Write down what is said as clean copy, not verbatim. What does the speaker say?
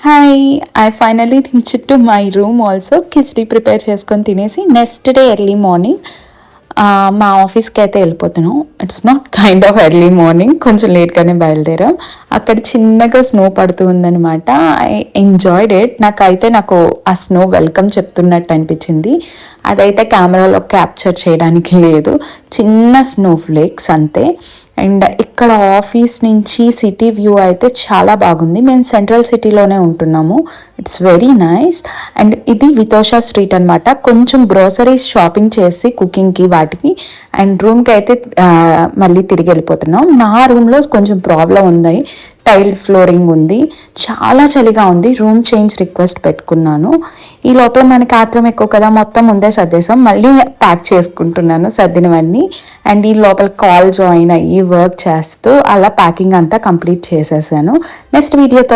Hi! I finally reached to my room also. Khichdi prepare చేసుకొని తినేసి next day early morning మా ఆఫీస్కి అయితే వెళ్ళిపోతున్నాం. It's not kind of early morning, కొంచెం లేట్గానే బయలుదేరాం. అక్కడ చిన్నగా స్నో పడుతూ ఉందనమాట. I enjoyed it. నాకు ఆ స్నో వెల్కమ్ చెప్తున్నట్టు అనిపించింది. అదైతే కెమెరాలో క్యాప్చర్ చేయడానికి లేదు, చిన్న స్నో ఫ్లేక్స్ అంతే. అండ్ ఇక్కడ ఆఫీస్ నుంచి సిటీ వ్యూ అయితే చాలా బాగుంది. మేము సెంట్రల్ సిటీలోనే ఉంటున్నాము. It's very nice. అండ్ ఇది వితోషా స్ట్రీట్ అనమాట. కొంచెం గ్రోసరీస్ షాపింగ్ చేసి కుకింగ్కి వాటికి అండ్ రూమ్కి అయితే మళ్ళీ తిరిగి వెళ్ళిపోతున్నాం. నా రూమ్లో కొంచెం ప్రాబ్లం ఉంది, టైల్ ఫ్లోరింగ్ ఉంది, చాలా చలిగా ఉంది. రూమ్ చేంజ్ రిక్వెస్ట్ పెట్టుకున్నాను. ఈ లోపల మనకి ఆత్రం ఎక్కువ కదా, మొత్తం ముందే సర్దేశాం. మళ్ళీ ప్యాక్ చేసుకుంటున్నాను సర్దినవన్నీ. అండ్ ఈ లోపల కాల్ జాయిన్ అయ్యి వర్క్ చేస్తూ అలా ప్యాకింగ్ అంతా కంప్లీట్ చేసేసాను. నెక్స్ట్ వీడియోతో